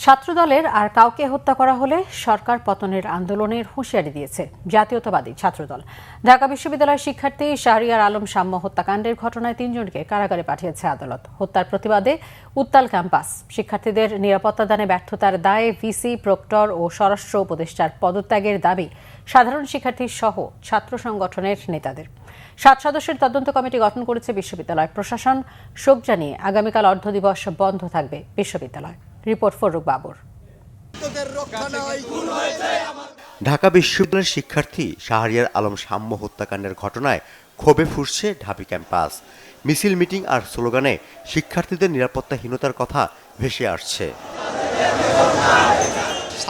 ছাত্রদলের আর কাউকে হত্যা করা হলে সরকার পতনের আন্দোলনের হুঁশিয়ারি দিয়েছে জাতীয়তাবাদী ছাত্রদল। ঢাকা বিশ্ববিদ্যালয়ের শিক্ষার্থী শাহরিয়ার আলম সাম্য হত্যাকাণ্ডের ঘটনায় ৩ জনকে কারাগারে পাঠিয়েছে আদালত। হত্যার প্রতিবাদে উত্তাল ক্যাম্পাস। শিক্ষার্থীদের নিরাপত্তা দানে ব্যর্থতার দায়ে ভিসি, প্রক্টর ও স্বরাষ্ট্র উপদেষ্টার পদত্যাগের দাবি সাধারণ শিক্ষার্থী সহ ছাত্র সংগঠনের নেতাদের। 7 সদস্যের তদন্ত কমিটি গঠন করেছে বিশ্ববিদ্যালয় প্রশাসন। শোক জানিয়ে আগামীকাল অর্ধদিবস বন্ধ থাকবে বিশ্ববিদ্যালয়। রিপোর্ট ফরুক বাবর। ঢাকা বিশ্ববিদ্যালয়ের শিক্ষার্থী শাহরিয়ার আলম সাম্য হত্যাকাণ্ডের ঘটনায় ক্ষোভে ফুঁসছে ঢাবি ক্যাম্পাস। মিছিল, মিটিং আর স্লোগানে শিক্ষার্থীদের নিরাপত্তাহীনতার কথা ভেসে আসছে।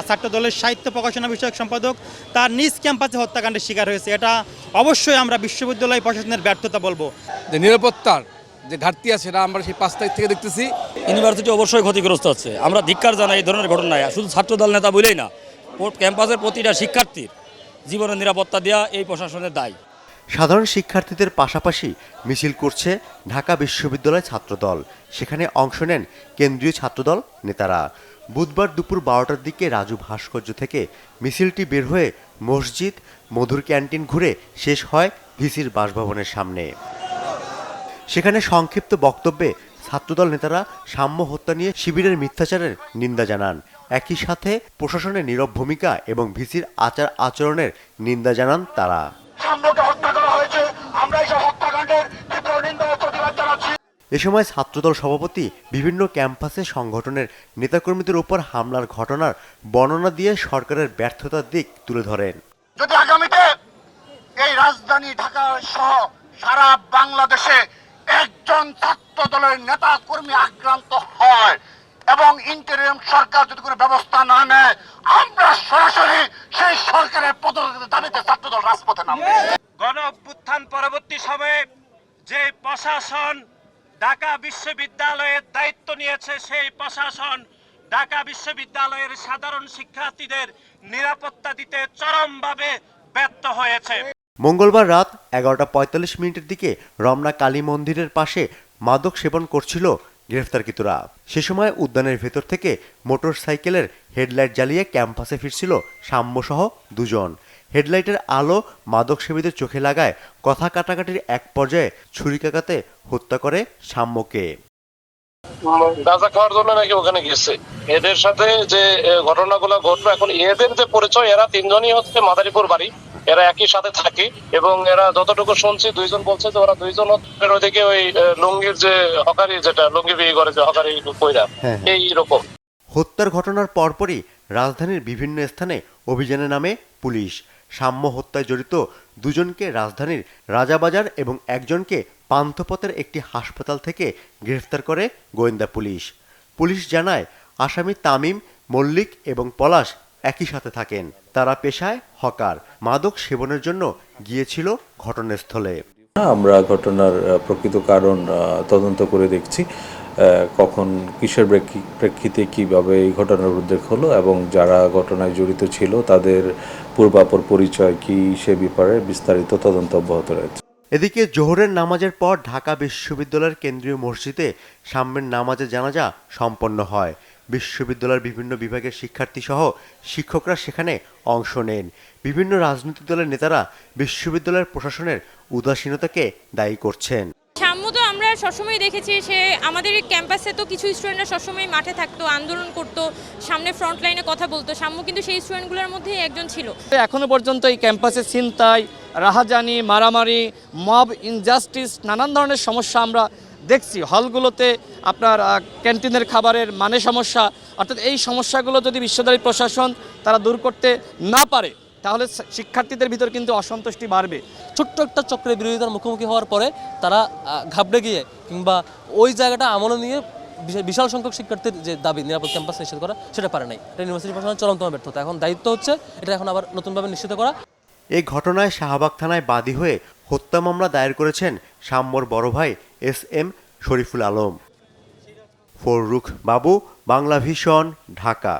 ছাত্রদলের সাহিত্য প্রকাশনা বিষয়ক সম্পাদক তার নিজ ক্যাম্পাসে হত্যাকাণ্ডের শিকার হয়েছে। এটা অবশ্যই আমরা বিশ্ববিদ্যালয় প্রশাসনের ব্যর্থতা বলবো। যে নিরাপত্তার যে ঘাটতি আছে সেটা আমরা সেই 5 তারিখ থেকে দেখতেছি। ইউনিভার্সিটি অবশ্যই ক্ষতিগ্রস্ত হচ্ছে। আমরা ধিক্কার জানাই এই ধরনের ঘটনায়। শুধু ছাত্রদল নেতা বলেই না, ক্যাম্পাসের প্রতিটা শিক্ষার্থীর জীবনের নিরাপত্তা দেওয়া এই প্রশাসনের দায়। সাধারণ শিক্ষার্থীদের পাশাপাশি মিছিল করছে ঢাকা বিশ্ববিদ্যালয় ছাত্রদল। সেখানে অংশ নেন কেন্দ্রীয় ছাত্রদল নেতারা। বুধবার দুপুর 12টার দিকে রাজু ভাস্কর্য থেকে মিছিলটি বের হয়ে মসজিদ, মধুর ক্যান্টিন ঘুরে শেষ হয় ভিসির বাসভবনের সামনে। সেখানে সংক্ষিপ্ত বক্তব্যে ছাত্রদল নেতারা সাম্য হত্যা নিয়ে শিবিরের মিথ্যাচারের নিন্দা জানান। একই সাথে প্রশাসনের নীরব ভূমিকা এবং ভিসির আচার আচরণের নিন্দা জানান তারা। এ সময় ছাত্রদল সভাপতি বিভিন্ন ক্যাম্পাসে সংগঠনের নেতাকর্মীদের উপর হামলার ঘটনার বর্ণনা দিয়ে সরকারের ব্যর্থতার দিক তুলে ধরেন। যদি আগামীতে এই রাজধানী ঢাকা সহ সারা বাংলাদেশে একজন ছাত্র দলের নেতা কর্মী আক্রান্ত হয় এবং ইন্টারিম সরকার যদি কোনো ব্যবস্থা না নেয়, আমরা সরাসরি সেই সরকারের পদত্যাগের দাবিতে ছাত্রদল রাজপথে নামবে। গণ অভ্যুত্থান পরবর্তী সময়ে যে প্রশাসন ঢাকা বিশ্ববিদ্যালয়ের দায়িত্ব নিয়েছে, সেই প্রশাসন ঢাকা বিশ্ববিদ্যালয়ের সাধারণ শিক্ষার্থীদের নিরাপত্তা দিতে চরমভাবে ব্যর্থ হয়েছে। মঙ্গলবার রাত 11:45 দিকে রমনা কালী মন্দিরের পাশে মাদক সেবন করছিল গ্রেফতারকৃতরা। সে সময় উদ্যানের ভেতর থেকে মোটরসাইকেলের হেডলাইট জ্বালিয়ে ক্যাম্পাসে ফিরছিল সাম্যসহ 2 জন। হেডলাইটের আলো মাদক সেবীদের চোখে লাগায় কথা কাটাকাটির এক পর্যায়ে ছুরিকাঘাতে হত্যা করে সাম্যকে। গাঁজা খাওয়ার জন্য নাকি ওখানে গেছে। এদের সাথে যে ঘটনাগুলো ঘটলো, এখন এদের যে পরিচয়, এরা 3 জনই হচ্ছে মাদারীপুর বাড়ি, এরা একই সাথে থাকে এবং এরা যতটুকু শুনছি 2 জন বলছে যে ওরা 2 জন ওইদিকে ওই লুঙ্গির যে হকারি, যেটা লুঙ্গি বিয়ে করে যে হকারি কইরা এই রকম। হত্যার ঘটনার পরপরই রাজধানীর বিভিন্ন স্থানে অভিযানের নামে পুলিশ। সাম্য হত্যায় জড়িত 2 জনকে রাজধানীর রাজাবাজার এবং 1 জনকে পান্থপথের একটি হাসপাতাল থেকে গ্রেফতার করে গোয়েন্দা পুলিশ। পুলিশ জানায় আসামি তামিম, মল্লিক এবং পলাশ একই সাথে থাকেন। তারা পেশায় হকার। মাদক সেবনের জন্য গিয়েছিল ঘটনাস্থলে। আমরা ঘটনার প্রকৃত কারণ তদন্ত করে দেখছি, কখন কিসের প্রেক্ষিতে কিভাবে এই ঘটনার উদ্বেগ হলো এবং যারা ঘটনায় জড়িত ছিল তাদের পূর্বাপর পরিচয় কি সে ব্যাপারে বিস্তারিত তদন্ত অব্যাহত রয়েছে। এদিকে জোহরের নামাজের পর ঢাকা বিশ্ববিদ্যালয়ের কেন্দ্রীয় মসজিদে সাম্যের নামাজে জানাজা সম্পন্ন হয়। বিশ্ববিদ্যালয়ের বিভিন্ন বিভাগের শিক্ষার্থী সহ শিক্ষকরা সেখানে অংশ নেন। বিভিন্ন রাজনৈতিক দলের নেতারা বিশ্ববিদ্যালয়ের প্রশাসনের উদাসীনতাকে দায়ী করছেন। সাম্য তো আমরা সবসময় দেখেছি, সে আমাদের ক্যাম্পাসে তো কিছু স্টুডেন্টরা সবসময় মাঠে থাকতো, আন্দোলন করতো, সামনে ফ্রন্ট লাইনে কথা বলতো। সাম্য কিন্তু সেই স্টুডেন্টগুলোর মধ্যে একজন ছিল। এখনো পর্যন্ত এই ক্যাম্পাসে ছিনতাই, রাহাজানি, মারামারি, মব ইনজাস্টিস, নানান ধরনের সমস্যা আমরা দেখছি। হলগুলোতে আপনার ক্যান্টিনের খাবারের মানে সমস্যা, অর্থাৎ এই সমস্যাগুলো যদি বিশ্ববিদ্যালয় প্রশাসন তারা দূর করতে না পারে তাহলে শিক্ষার্থীদের ভিতর কিন্তু অসন্তুষ্টি বাড়বে। ছোট্ট একটা চক্রের বিরোধিতার মুখোমুখি হওয়ার পরে তারা ঘাবড়ে গিয়ে কিংবা ওই জায়গাটা আমলে নিয়ে বিশাল সংখ্যক শিক্ষার্থীর যে দাবি নিরাপদ ক্যাম্পাস নিশ্চিত করা, সেটা পারে নাই। এটা ইউনিভার্সিটি প্রশাসনের চরমতম ব্যর্থতা। এখন দায়িত্ব হচ্ছে এটা এখন আবার নতুনভাবে নিশ্চিত করা। এই ঘটনায় শাহবাগ থানায় বাদী হয়ে হত্যা মামলা দায়ের করেছেন সাম্যর বড় ভাই SM শরীফুল আলম। ফরুক বাবু, বাংলা ভিশন, ঢাকা।